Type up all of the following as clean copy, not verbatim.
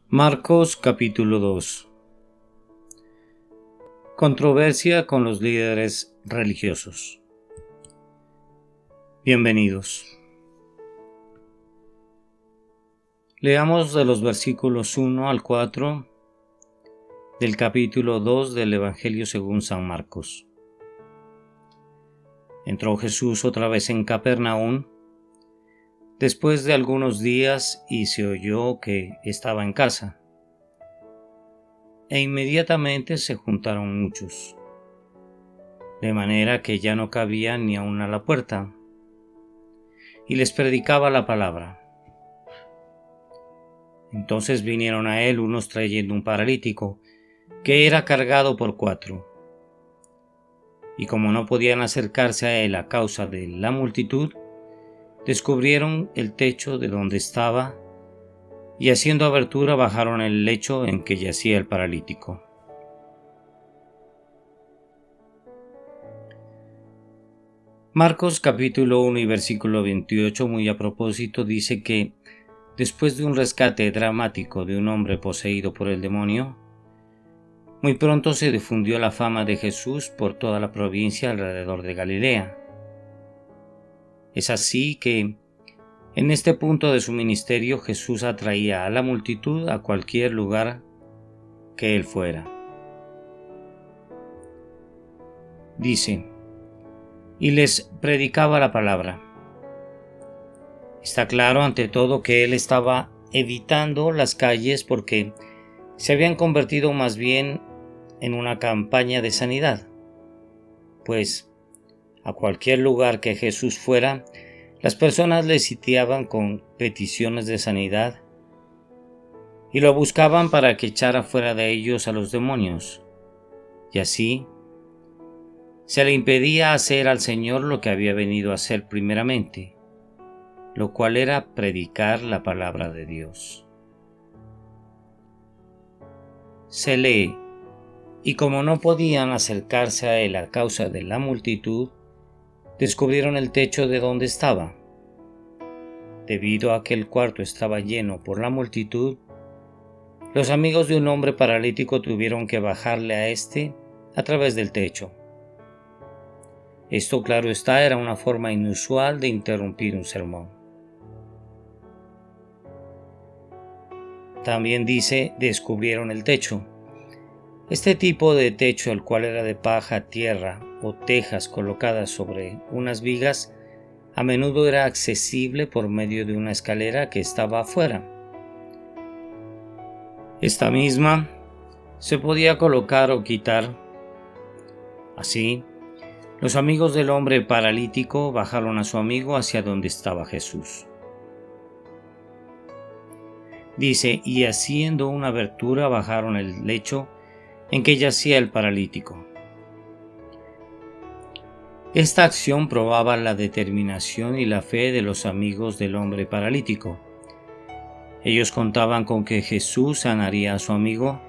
Marcos capítulo 2. Controversia con los líderes religiosos. Bienvenidos. Leamos de los versículos 1 al 4 del capítulo 2 del Evangelio según San Marcos. Entró Jesús otra vez en Capernaum después de algunos días y se oyó que estaba en casa. E inmediatamente se juntaron muchos, de manera que ya no cabía ni aun a la puerta, y les predicaba la palabra. Entonces vinieron a él unos trayendo un paralítico, que era cargado por 4. Y como no podían acercarse a él a causa de la multitud, descubrieron el techo de donde estaba, y haciendo abertura bajaron el lecho en que yacía el paralítico. Marcos capítulo 1 y versículo 28 muy a propósito dice que después de un rescate dramático de un hombre poseído por el demonio, muy pronto se difundió la fama de Jesús por toda la provincia alrededor de Galilea. Es así que en este punto de su ministerio Jesús atraía a la multitud a cualquier lugar que él fuera. Dice, y les predicaba la palabra. Está claro ante todo que él estaba evitando las calles porque se habían convertido más bien en una campaña de sanidad, pues a cualquier lugar que Jesús fuera, las personas le sitiaban con peticiones de sanidad y lo buscaban para que echara fuera de ellos a los demonios, y así se le impedía hacer al Señor lo que había venido a hacer primeramente, lo cual era predicar la palabra de Dios. Se lee, y como no podían acercarse a él a causa de la multitud, descubrieron el techo de donde estaba. Debido a que el cuarto estaba lleno por la multitud, los amigos de un hombre paralítico tuvieron que bajarle a éste a través del techo. Esto, claro está, era una forma inusual de interrumpir un sermón. También dice, descubrieron el techo. Este tipo de techo, el cual era de paja, tierra o tejas colocadas sobre unas vigas, a menudo era accesible por medio de una escalera que estaba afuera. Esta misma se podía colocar o quitar. Así, los amigos del hombre paralítico bajaron a su amigo hacia donde estaba Jesús. Dice, y haciendo una abertura bajaron el lecho en que yacía el paralítico. Esta acción probaba la determinación y la fe de los amigos del hombre paralítico. Ellos contaban con que Jesús sanaría a su amigo,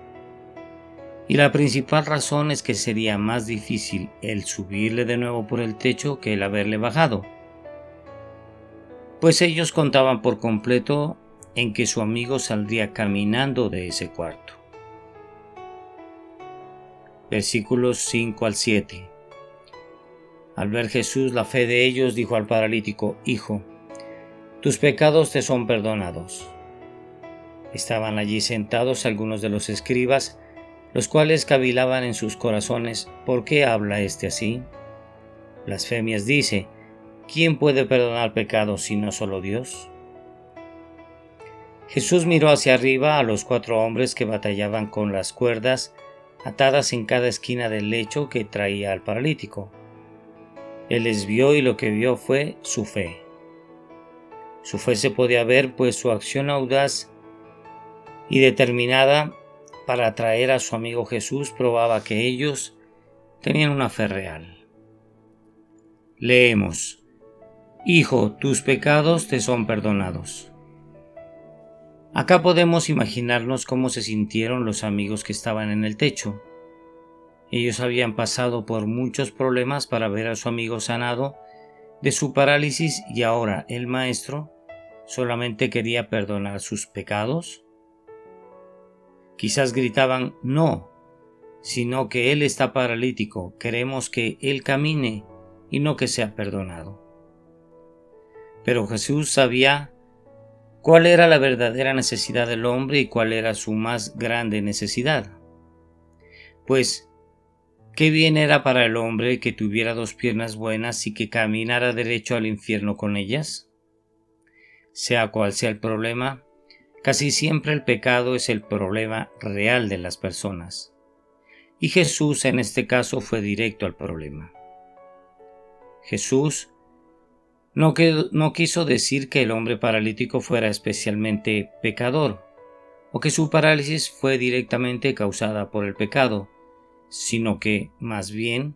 y la principal razón es que sería más difícil el subirle de nuevo por el techo que el haberle bajado, pues ellos contaban por completo en que su amigo saldría caminando de ese cuarto. Versículos 5 al 7. Al ver Jesús la fe de ellos, dijo al paralítico, Hijo, tus pecados te son perdonados. Estaban allí sentados algunos de los escribas, los cuales cavilaban en sus corazones, ¿por qué habla este así? Blasfemias dice, ¿quién puede perdonar pecados sino solo Dios? Jesús miró hacia arriba a los 4 hombres que batallaban con las cuerdas atadas en cada esquina del lecho que traía al paralítico. Él les vio y lo que vio fue su fe. Su fe se podía ver, pues su acción audaz y determinada para atraer a su amigo Jesús probaba que ellos tenían una fe real. Leemos, Hijo, tus pecados te son perdonados. Acá podemos imaginarnos cómo se sintieron los amigos que estaban en el techo. Ellos habían pasado por muchos problemas para ver a su amigo sanado de su parálisis y ahora el maestro solamente quería perdonar sus pecados. Quizás gritaban no, sino que él está paralítico, queremos que él camine y no que sea perdonado. Pero Jesús sabía cuál era la verdadera necesidad del hombre y cuál era su más grande necesidad. Pues, ¿qué bien era para el hombre que tuviera 2 piernas buenas y que caminara derecho al infierno con ellas? Sea cual sea el problema, casi siempre el pecado es el problema real de las personas. Y Jesús en este caso fue directo al problema. Jesús no quiso decir que el hombre paralítico fuera especialmente pecador, o que su parálisis fue directamente causada por el pecado, sino que, más bien,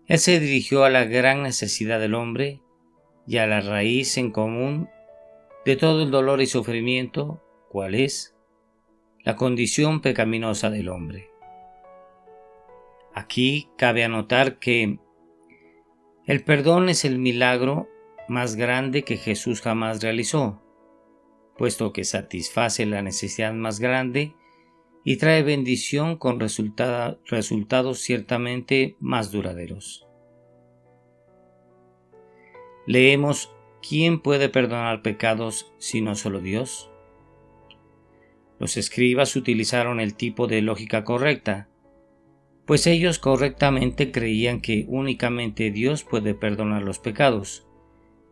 Él se dirigió a la gran necesidad del hombre y a la raíz en común de todo el dolor y sufrimiento, ¿cuál es? La condición pecaminosa del hombre. Aquí cabe anotar que el perdón es el milagro más grande que Jesús jamás realizó, puesto que satisface la necesidad más grande y trae bendición con resultados ciertamente más duraderos. Leemos: ¿quién puede perdonar pecados sino solo Dios? Los escribas utilizaron el tipo de lógica correcta, pues ellos correctamente creían que únicamente Dios puede perdonar los pecados,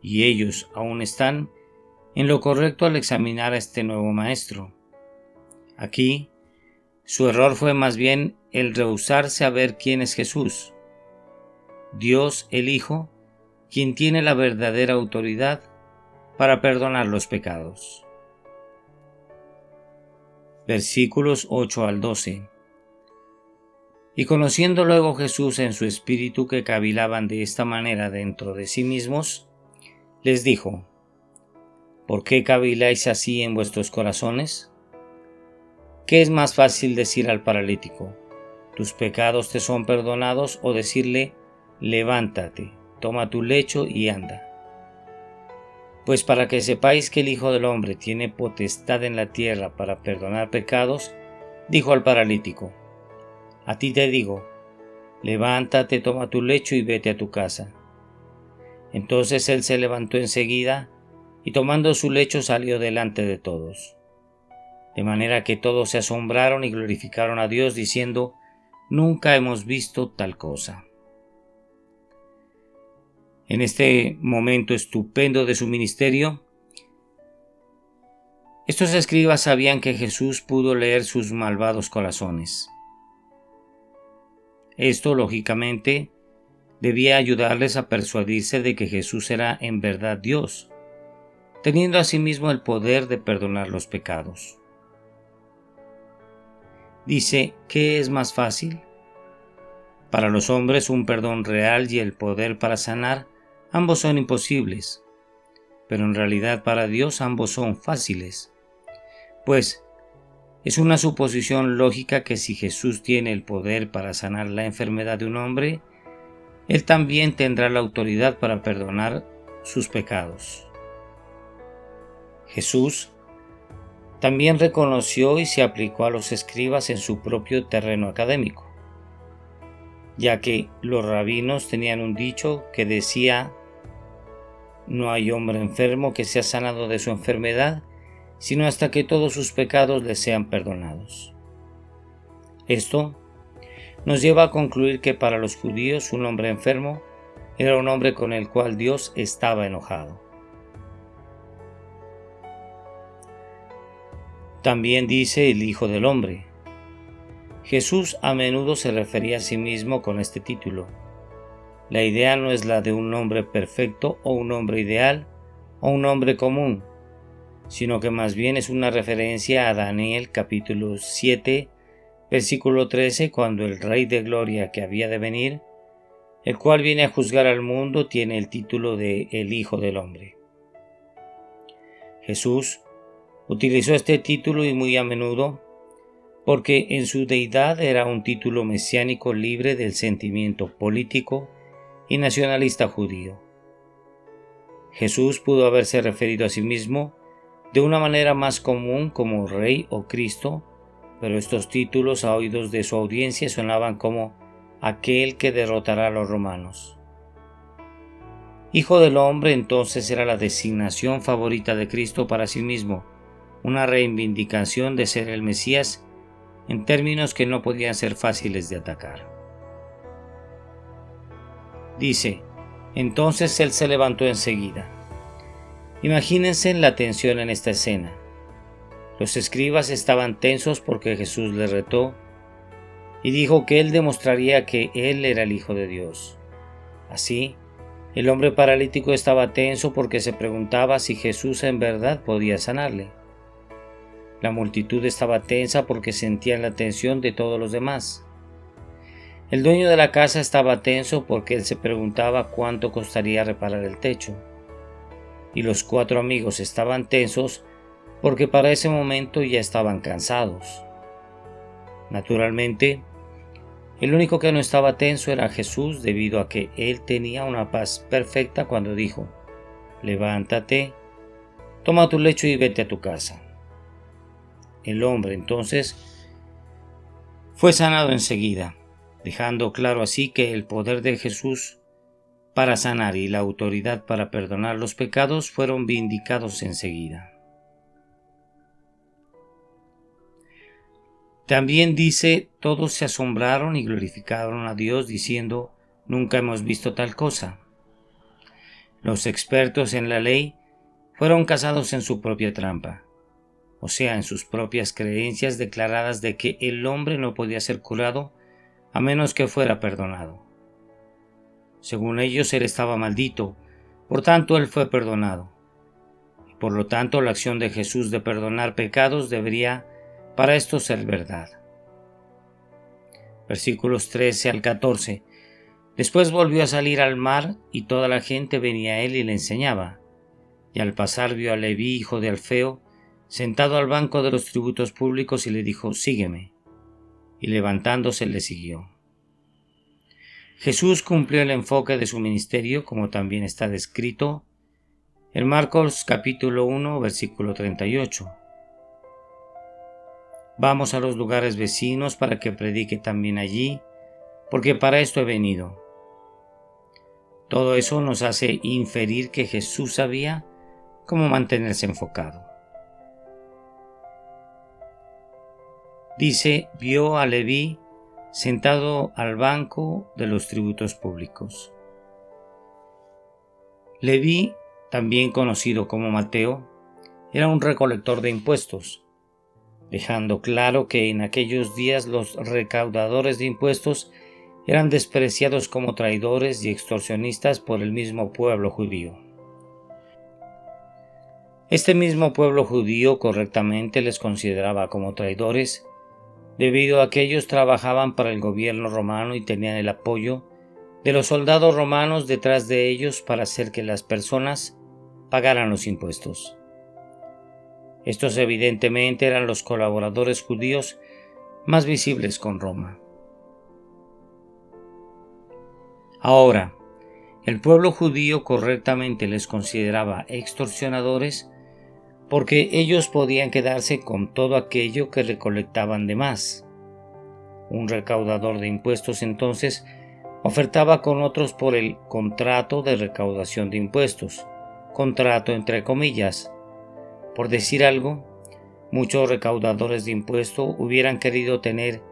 y ellos aún están en lo correcto al examinar a este nuevo maestro. Aquí, su error fue más bien el rehusarse a ver quién es Jesús, Dios el Hijo, quien tiene la verdadera autoridad para perdonar los pecados. Versículos 8 al 12. Y conociendo luego Jesús en su espíritu que cavilaban de esta manera dentro de sí mismos, les dijo: ¿por qué caviláis así en vuestros corazones? ¿Qué es más fácil decir al paralítico: tus pecados te son perdonados, o decirle: levántate, toma tu lecho y anda? Pues para que sepáis que el Hijo del Hombre tiene potestad en la tierra para perdonar pecados, dijo al paralítico: a ti te digo, levántate, toma tu lecho y vete a tu casa. Entonces él se levantó enseguida y tomando su lecho salió delante de todos. De manera que todos se asombraron y glorificaron a Dios diciendo: nunca hemos visto tal cosa. En este momento estupendo de su ministerio, estos escribas sabían que Jesús pudo leer sus malvados corazones. Esto, lógicamente, debía ayudarles a persuadirse de que Jesús era en verdad Dios, teniendo asimismo el poder de perdonar los pecados. Dice: ¿qué es más fácil? Para los hombres un perdón real y el poder para sanar, ambos son imposibles, pero en realidad para Dios ambos son fáciles, pues es una suposición lógica que si Jesús tiene el poder para sanar la enfermedad de un hombre, Él también tendrá la autoridad para perdonar sus pecados. Jesús también reconoció y se aplicó a los escribas en su propio terreno académico, ya que los rabinos tenían un dicho que decía: no hay hombre enfermo que sea sanado de su enfermedad, sino hasta que todos sus pecados le sean perdonados. Esto nos lleva a concluir que para los judíos un hombre enfermo era un hombre con el cual Dios estaba enojado. También dice el Hijo del Hombre. Jesús a menudo se refería a sí mismo con este título. La idea no es la de un hombre perfecto o un hombre ideal o un hombre común, sino que más bien es una referencia a Daniel capítulo 7, versículo 13, cuando el Rey de Gloria que había de venir, el cual viene a juzgar al mundo, tiene el título de el Hijo del Hombre. Jesús utilizó este título y muy a menudo, porque en su deidad era un título mesiánico libre del sentimiento político y nacionalista judío. Jesús pudo haberse referido a sí mismo de una manera más común como Rey o Cristo, pero estos títulos a oídos de su audiencia sonaban como aquel que derrotará a los romanos. Hijo del hombre entonces era la designación favorita de Cristo para sí mismo, una reivindicación de ser el Mesías en términos que no podían ser fáciles de atacar. Dice, entonces él se levantó enseguida. Imagínense la tensión en esta escena. Los escribas estaban tensos porque Jesús les retó y dijo que él demostraría que él era el Hijo de Dios. Así, el hombre paralítico estaba tenso porque se preguntaba si Jesús en verdad podía sanarle. La multitud estaba tensa porque sentían la tensión de todos los demás. El dueño de la casa estaba tenso porque él se preguntaba cuánto costaría reparar el techo. Y los 4 amigos estaban tensos porque para ese momento ya estaban cansados. Naturalmente, el único que no estaba tenso era Jesús debido a que él tenía una paz perfecta cuando dijo, levántate, toma tu lecho y vete a tu casa. El hombre entonces fue sanado enseguida, dejando claro así que el poder de Jesús para sanar y la autoridad para perdonar los pecados fueron vindicados enseguida. También dice, todos se asombraron y glorificaron a Dios diciendo, nunca hemos visto tal cosa. Los expertos en la ley fueron cazados en su propia trampa, o sea, en sus propias creencias declaradas de que el hombre no podía ser curado a menos que fuera perdonado. Según ellos, él estaba maldito, por tanto él fue perdonado. Y por lo tanto, la acción de Jesús de perdonar pecados debería para esto ser verdad. Versículos 13 al 14. Después volvió a salir al mar y toda la gente venía a él y le enseñaba. Y al pasar vio a Leví, hijo de Alfeo, sentado al banco de los tributos públicos y le dijo, sígueme. Y levantándose le siguió. Jesús cumplió el enfoque de su ministerio como también está descrito en Marcos capítulo 1 versículo 38. Vamos a los lugares vecinos para que predique también allí, porque para esto he venido. Todo eso nos hace inferir que Jesús sabía cómo mantenerse enfocado. Dice, vio a Leví sentado al banco de los tributos públicos. Leví, también conocido como Mateo, era un recolector de impuestos, dejando claro que en aquellos días los recaudadores de impuestos eran despreciados como traidores y extorsionistas por el mismo pueblo judío. Este mismo pueblo judío correctamente les consideraba como traidores, debido a que ellos trabajaban para el gobierno romano y tenían el apoyo de los soldados romanos detrás de ellos para hacer que las personas pagaran los impuestos. Estos evidentemente eran los colaboradores judíos más visibles con Roma. Ahora, el pueblo judío correctamente les consideraba extorsionadores porque ellos podían quedarse con todo aquello que recolectaban de más. Un recaudador de impuestos entonces ofertaba con otros por el contrato de recaudación de impuestos, contrato entre comillas. Por decir algo, muchos recaudadores de impuestos hubieran querido tener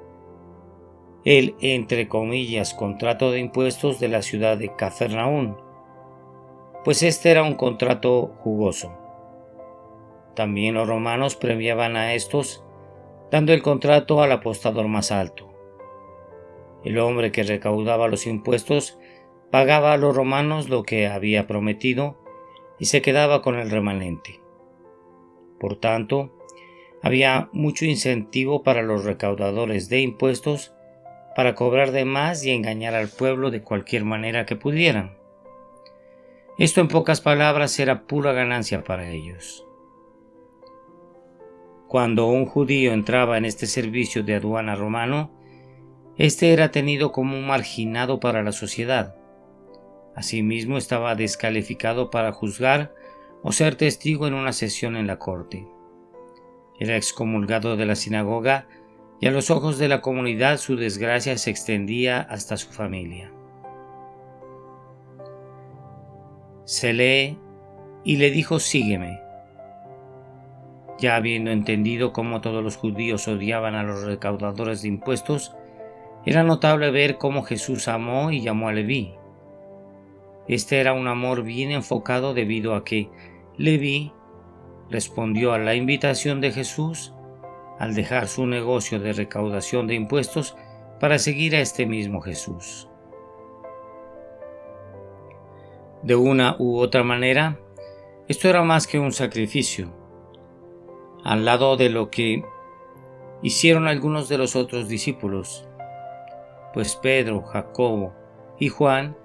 el entre comillas contrato de impuestos de la ciudad de Cafarnaún, pues este era un contrato jugoso. También los romanos premiaban a estos dando el contrato al apostador más alto. El hombre que recaudaba los impuestos pagaba a los romanos lo que había prometido y se quedaba con el remanente. Por tanto, había mucho incentivo para los recaudadores de impuestos para cobrar de más y engañar al pueblo de cualquier manera que pudieran. Esto en pocas palabras era pura ganancia para ellos. Cuando un judío entraba en este servicio de aduana romano, este era tenido como un marginado para la sociedad. Asimismo, estaba descalificado para juzgar o ser testigo en una sesión en la corte. Era excomulgado de la sinagoga y a los ojos de la comunidad su desgracia se extendía hasta su familia. Se lee: y le dijo: sígueme. Ya habiendo entendido cómo todos los judíos odiaban a los recaudadores de impuestos, era notable ver cómo Jesús amó y llamó a Leví. Este era un amor bien enfocado debido a que Leví respondió a la invitación de Jesús al dejar su negocio de recaudación de impuestos para seguir a este mismo Jesús. De una u otra manera, esto era más que un sacrificio, al lado de lo que hicieron algunos de los otros discípulos, pues Pedro, Jacobo y Juan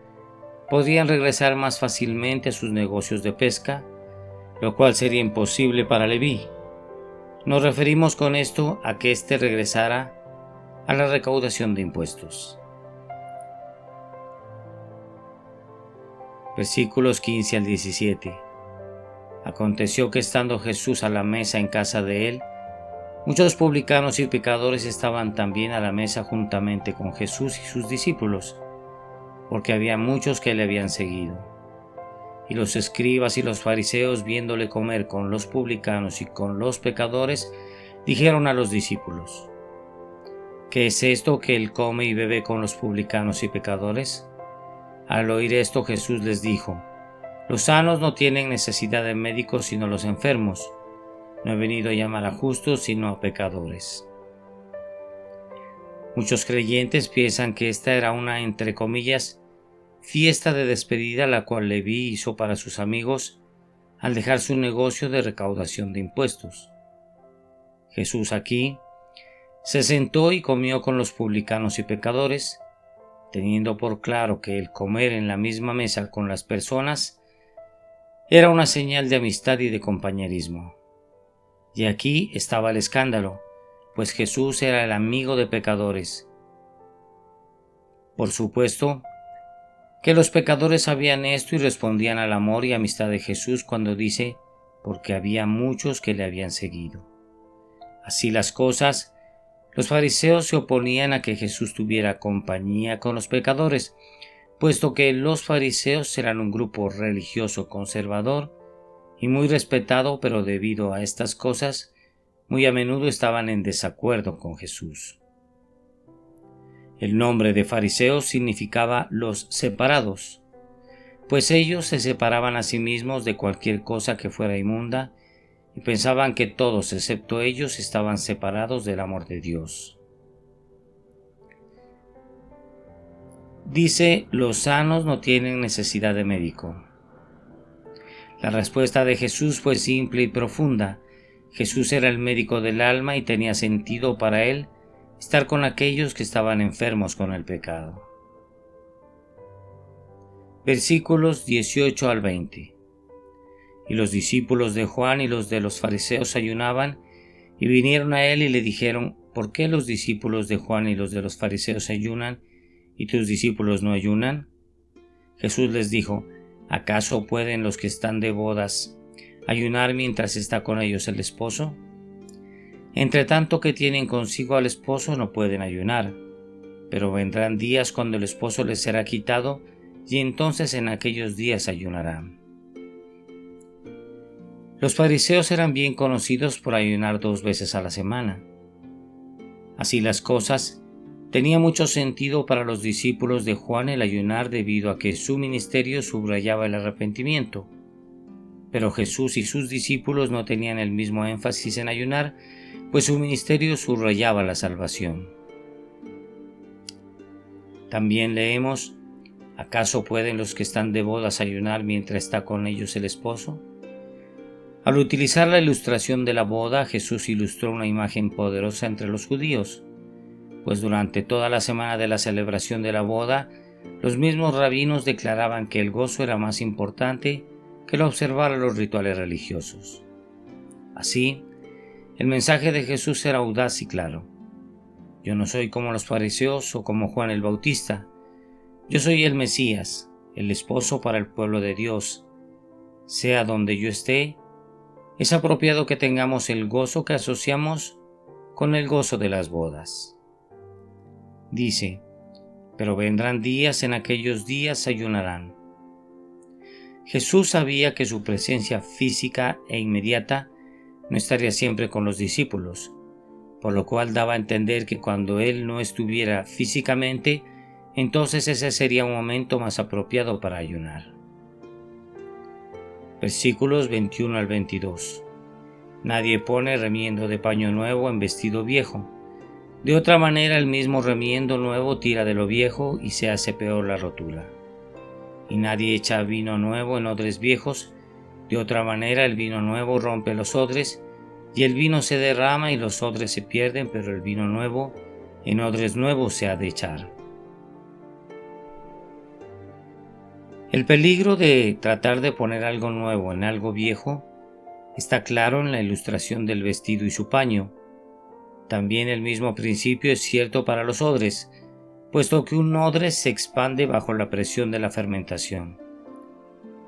podrían regresar más fácilmente a sus negocios de pesca, lo cual sería imposible para Leví. Nos referimos con esto a que éste regresara a la recaudación de impuestos. Versículos 15 al 17. Aconteció que estando Jesús a la mesa en casa de él, muchos publicanos y pecadores estaban también a la mesa juntamente con Jesús y sus discípulos, porque había muchos que le habían seguido. Y los escribas y los fariseos, viéndole comer con los publicanos y con los pecadores, dijeron a los discípulos: ¿qué es esto que él come y bebe con los publicanos y pecadores? Al oír esto, Jesús les dijo: los sanos no tienen necesidad de médicos sino los enfermos. No he venido a llamar a justos sino a pecadores. Muchos creyentes piensan que esta era una, entre comillas, fiesta de despedida la cual Leví hizo para sus amigos al dejar su negocio de recaudación de impuestos. Jesús aquí se sentó y comió con los publicanos y pecadores, teniendo por claro que el comer en la misma mesa con las personas era una señal de amistad y de compañerismo. Y aquí estaba el escándalo, pues Jesús era el amigo de pecadores. Por supuesto que los pecadores sabían esto y respondían al amor y amistad de Jesús cuando dice: porque había muchos que le habían seguido. Así las cosas, los fariseos se oponían a que Jesús tuviera compañía con los pecadores, puesto que los fariseos eran un grupo religioso conservador y muy respetado, pero debido a estas cosas, muy a menudo estaban en desacuerdo con Jesús. El nombre de fariseos significaba los separados, pues ellos se separaban a sí mismos de cualquier cosa que fuera inmunda y pensaban que todos excepto ellos estaban separados del amor de Dios. Dice: los sanos no tienen necesidad de médico. La respuesta de Jesús fue simple y profunda. Jesús era el médico del alma y tenía sentido para él estar con aquellos que estaban enfermos con el pecado. Versículos 18 al 20. Y los discípulos de Juan y los de los fariseos ayunaban, y vinieron a él y le dijeron: ¿por qué los discípulos de Juan y los de los fariseos ayunan, y tus discípulos no ayunan? Jesús les dijo: ¿acaso pueden los que están de bodas ayunar mientras está con ellos el esposo? Entre tanto que tienen consigo al esposo no pueden ayunar, pero vendrán días cuando el esposo les será quitado, y entonces en aquellos días ayunarán. Los fariseos eran bien conocidos por ayunar 2 veces a la semana. Así las cosas, tenía mucho sentido para los discípulos de Juan el ayunar debido a que su ministerio subrayaba el arrepentimiento. Pero Jesús y sus discípulos no tenían el mismo énfasis en ayunar, pues su ministerio subrayaba la salvación. También leemos: ¿acaso pueden los que están de bodas ayunar mientras está con ellos el esposo? Al utilizar la ilustración de la boda, Jesús ilustró una imagen poderosa entre los judíos, pues durante toda la semana de la celebración de la boda, los mismos rabinos declaraban que el gozo era más importante que el observar los rituales religiosos. Así, el mensaje de Jesús era audaz y claro: yo no soy como los fariseos o como Juan el Bautista. Yo soy el Mesías, el esposo para el pueblo de Dios. Sea donde yo esté, es apropiado que tengamos el gozo que asociamos con el gozo de las bodas. Dice: pero vendrán días, en aquellos días ayunarán. Jesús sabía que su presencia física e inmediata no estaría siempre con los discípulos, por lo cual daba a entender que cuando Él no estuviera físicamente, entonces ese sería un momento más apropiado para ayunar. Versículos 21 al 22. Nadie pone remiendo de paño nuevo en vestido viejo. De otra manera, el mismo remiendo nuevo tira de lo viejo y se hace peor la rotura. Y nadie echa vino nuevo en odres viejos. De otra manera, el vino nuevo rompe los odres, y el vino se derrama y los odres se pierden, pero el vino nuevo en odres nuevos se ha de echar. El peligro de tratar de poner algo nuevo en algo viejo está claro en la ilustración del vestido y su paño. También el mismo principio es cierto para los odres, puesto que un odre se expande bajo la presión de la fermentación.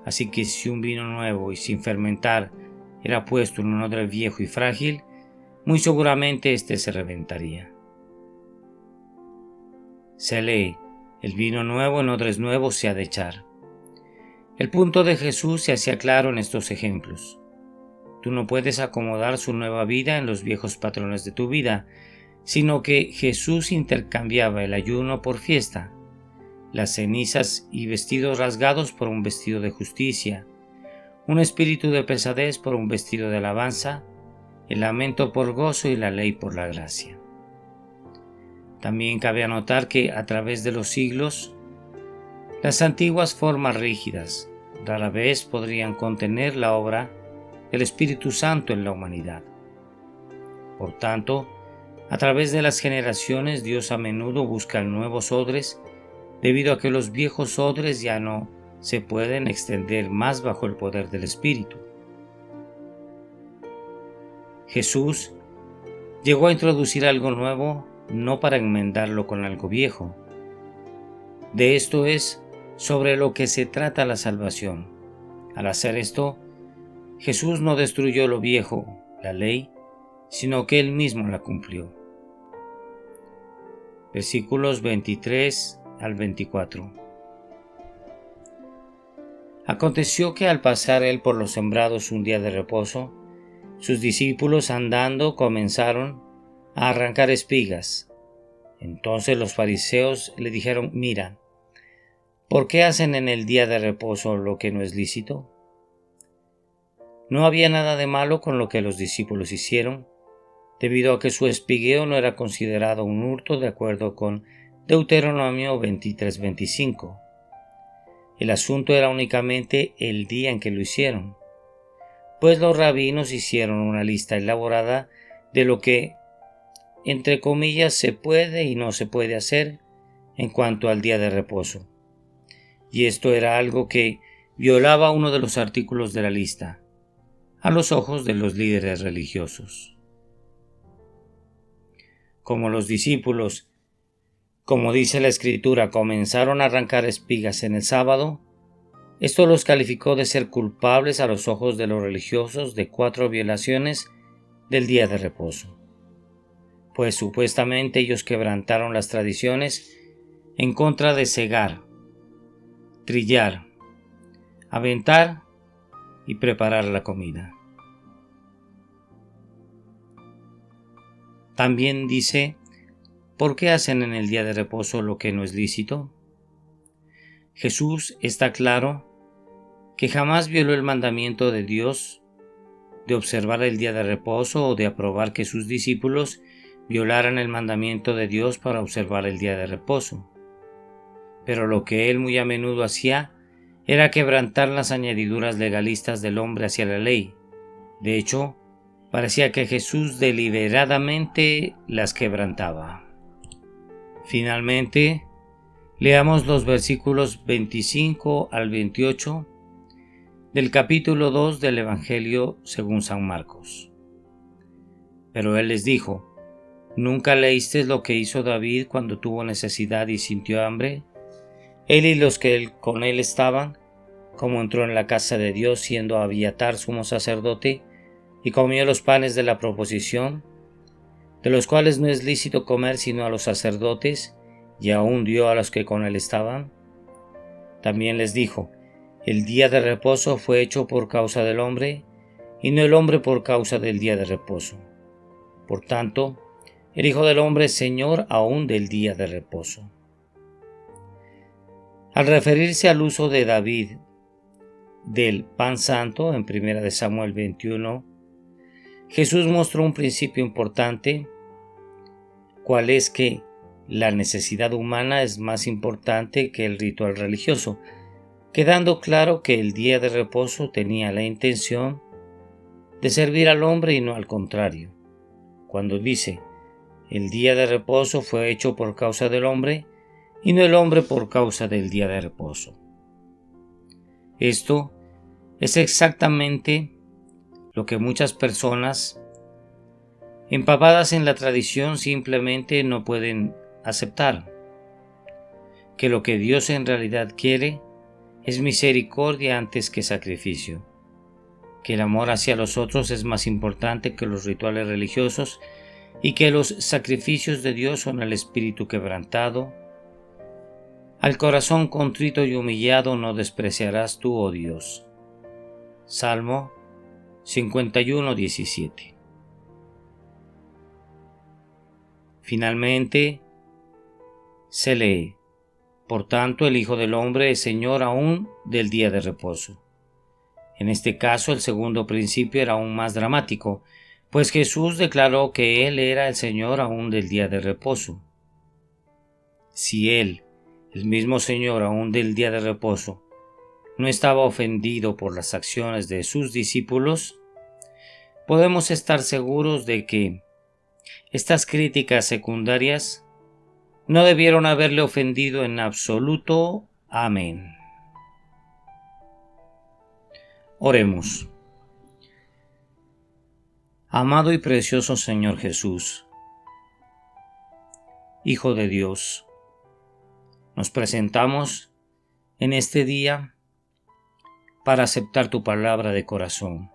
Así que si un vino nuevo y sin fermentar era puesto en un odre viejo y frágil, muy seguramente éste se reventaría. Se lee: el vino nuevo en odres nuevos se ha de echar. El punto de Jesús se hacía claro en estos ejemplos. Tú no puedes acomodar su nueva vida en los viejos patrones de tu vida, sino que Jesús intercambiaba el ayuno por fiesta, las cenizas y vestidos rasgados por un vestido de justicia, un espíritu de pesadez por un vestido de alabanza, el lamento por gozo y la ley por la gracia. También cabe anotar que a través de los siglos, las antiguas formas rígidas rara vez podrían contener la obra del Espíritu Santo en la humanidad. Por tanto, a través de las generaciones, Dios a menudo busca nuevos odres, debido a que los viejos odres ya no se pueden extender más bajo el poder del Espíritu. Jesús llegó a introducir algo nuevo no para enmendarlo con algo viejo. De esto es sobre lo que se trata la salvación. Al hacer esto, Jesús no destruyó lo viejo, la ley, sino que Él mismo la cumplió. Versículos 23 al 24. Aconteció que al pasar Él por los sembrados un día de reposo, sus discípulos andando comenzaron a arrancar espigas. Entonces los fariseos le dijeron: mira, ¿por qué hacen en el día de reposo lo que no es lícito? No había nada de malo con lo que los discípulos hicieron, debido a que su espigueo no era considerado un hurto de acuerdo con Deuteronomio 23:25. El asunto era únicamente el día en que lo hicieron, pues los rabinos hicieron una lista elaborada de lo que, entre comillas, se puede y no se puede hacer en cuanto al día de reposo. Y esto era algo que violaba uno de los artículos de la lista, a los ojos de los líderes religiosos. Como los discípulos, como dice la Escritura, comenzaron a arrancar espigas en el sábado, esto los calificó de ser culpables a los ojos de los religiosos de 4 violaciones del día de reposo, pues supuestamente ellos quebrantaron las tradiciones en contra de segar, trillar, aventar y preparar la comida. También dice: ¿por qué hacen en el día de reposo lo que no es lícito? Jesús está claro que jamás violó el mandamiento de Dios de observar el día de reposo o de aprobar que sus discípulos violaran el mandamiento de Dios para observar el día de reposo. Pero lo que él muy a menudo hacía era quebrantar las añadiduras legalistas del hombre hacia la ley. De hecho, parecía que Jesús deliberadamente las quebrantaba. Finalmente, leamos los versículos 25 al 28 del capítulo 2 del Evangelio según San Marcos. Pero él les dijo: ¿nunca leísteis lo que hizo David cuando tuvo necesidad y sintió hambre? Él y los que con él estaban, como entró en la casa de Dios siendo Abiatar sumo sacerdote, y comió los panes de la proposición, de los cuales no es lícito comer sino a los sacerdotes, y aún dio a los que con él estaban? También les dijo: el día de reposo fue hecho por causa del hombre, y no el hombre por causa del día de reposo. Por tanto, el Hijo del Hombre es Señor aún del día de reposo. Al referirse al uso de David del pan santo en 1 Samuel 21, Jesús mostró un principio importante, cual es que la necesidad humana es más importante que el ritual religioso, quedando claro que el día de reposo tenía la intención de servir al hombre y no al contrario. Cuando dice: el día de reposo fue hecho por causa del hombre, y no el hombre por causa del día de reposo. Esto es exactamente lo que muchas personas, empapadas en la tradición, simplemente no pueden aceptar, que lo que Dios en realidad quiere es misericordia antes que sacrificio, que el amor hacia los otros es más importante que los rituales religiosos y que los sacrificios de Dios son el espíritu quebrantado. Al corazón contrito y humillado no despreciarás tú, oh Dios. Salmo 51:17. Finalmente se lee: por tanto el Hijo del Hombre es Señor aún del día de reposo. En este caso el segundo principio era aún más dramático, pues Jesús declaró que Él era el Señor aún del día de reposo. Si Él, el mismo Señor aún del día de reposo, no estaba ofendido por las acciones de sus discípulos, podemos estar seguros de que estas críticas secundarias no debieron haberle ofendido en absoluto. Amén. Oremos. Amado y precioso Señor Jesús, Hijo de Dios, nos presentamos en este día para aceptar tu palabra de corazón.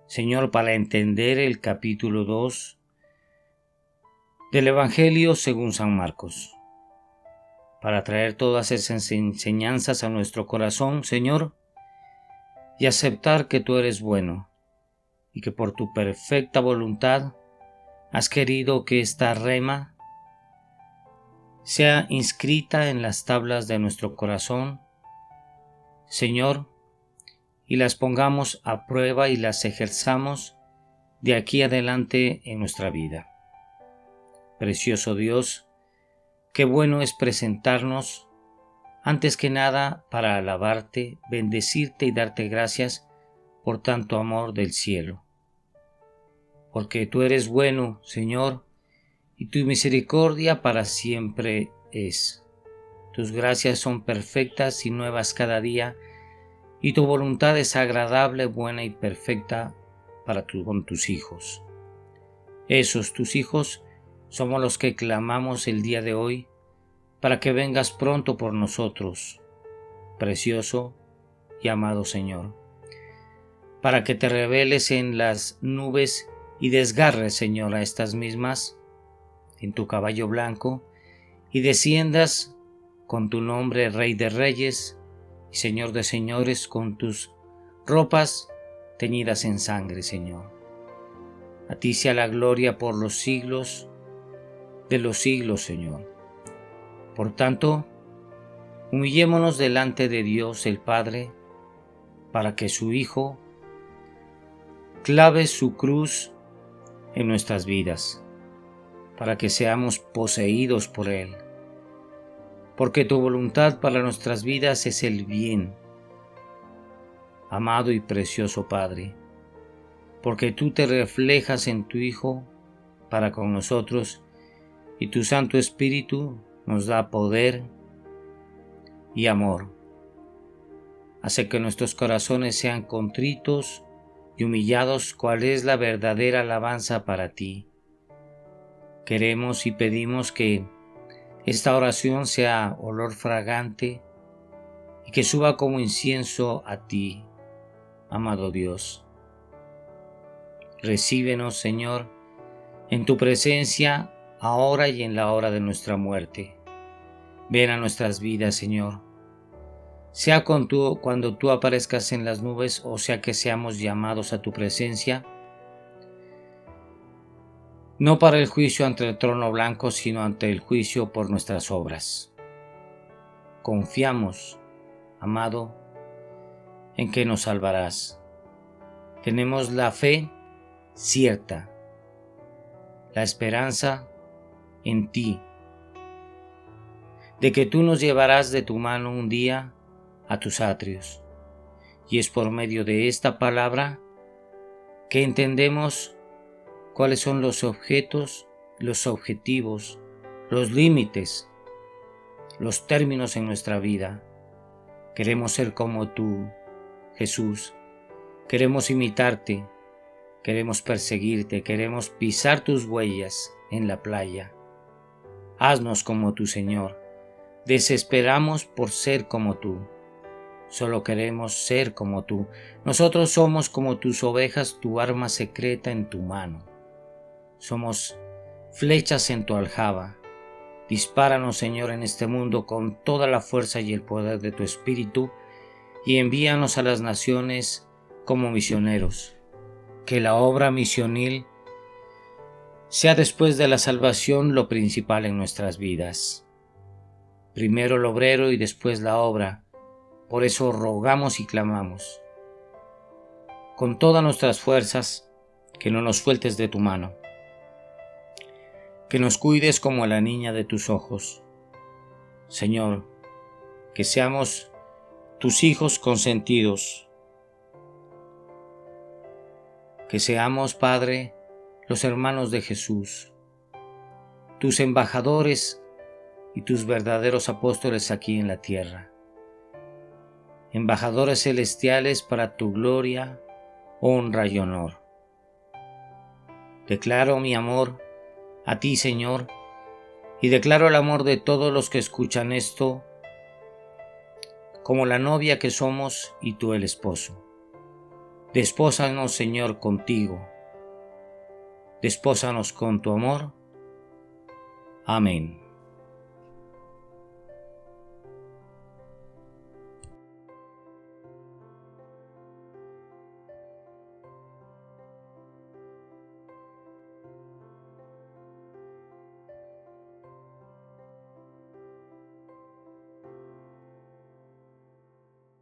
Señor, para entender el capítulo 2 del Evangelio según San Marcos, para traer todas esas enseñanzas a nuestro corazón, Señor, y aceptar que tú eres bueno y que por tu perfecta voluntad has querido que esta rema sea inscrita en las tablas de nuestro corazón, Señor, y las pongamos a prueba y las ejerzamos de aquí adelante en nuestra vida. Precioso Dios, qué bueno es presentarnos, antes que nada, para alabarte, bendecirte y darte gracias por tanto amor del cielo. Porque tú eres bueno, Señor, y tu misericordia para siempre es. Tus gracias son perfectas y nuevas cada día, y tu voluntad es agradable, buena y perfecta con tus hijos. Esos tus hijos somos los que clamamos el día de hoy para que vengas pronto por nosotros, precioso y amado Señor, para que te reveles en las nubes y desgarres, Señor, a estas mismas en tu caballo blanco, y desciendas con tu nombre, Rey de Reyes y Señor de Señores, con tus ropas teñidas en sangre, Señor. A ti sea la gloria por los siglos de los siglos, Señor. Por tanto, humillémonos delante de Dios el Padre, para que su Hijo clave su cruz en nuestras vidas, para que seamos poseídos por Él, porque tu voluntad para nuestras vidas es el bien. Amado y precioso Padre, porque tú te reflejas en tu Hijo para con nosotros, y tu Santo Espíritu nos da poder y amor. Hace que nuestros corazones sean contritos y humillados, cual es la verdadera alabanza para ti. Queremos y pedimos que esta oración sea olor fragante y que suba como incienso a ti, amado Dios. Recíbenos, Señor, en tu presencia, ahora y en la hora de nuestra muerte. Ven a nuestras vidas, Señor. Sea cuando tú aparezcas en las nubes, o sea que seamos llamados a tu presencia, no para el juicio ante el trono blanco, sino ante el juicio por nuestras obras. Confiamos, amado, en que nos salvarás. Tenemos la fe cierta, la esperanza en ti, de que tú nos llevarás de tu mano un día a tus atrios. Y es por medio de esta palabra que entendemos cuáles son los objetos, los objetivos, los límites, los términos en nuestra vida. Queremos ser como tú, Jesús. Queremos imitarte, queremos perseguirte, queremos pisar tus huellas en la playa. Haznos como tú, Señor. Desesperamos por ser como tú. Solo queremos ser como tú. Nosotros somos como tus ovejas, tu arma secreta en tu mano. Somos flechas en tu aljaba. Dispáranos, Señor, en este mundo con toda la fuerza y el poder de tu Espíritu, y envíanos a las naciones como misioneros. Que la obra misionil sea después de la salvación lo principal en nuestras vidas. Primero el obrero y después la obra. Por eso rogamos y clamamos, con todas nuestras fuerzas, que no nos sueltes de tu mano, que nos cuides como a la niña de tus ojos. Señor, que seamos tus hijos consentidos, que seamos, Padre, los hermanos de Jesús, tus embajadores y tus verdaderos apóstoles aquí en la tierra. Embajadores celestiales para tu gloria, honra y honor. Declaro mi amor a ti, Señor, y declaro el amor de todos los que escuchan esto, como la novia que somos y tú el esposo. Despósanos, Señor, contigo. Despósanos con tu amor. Amén.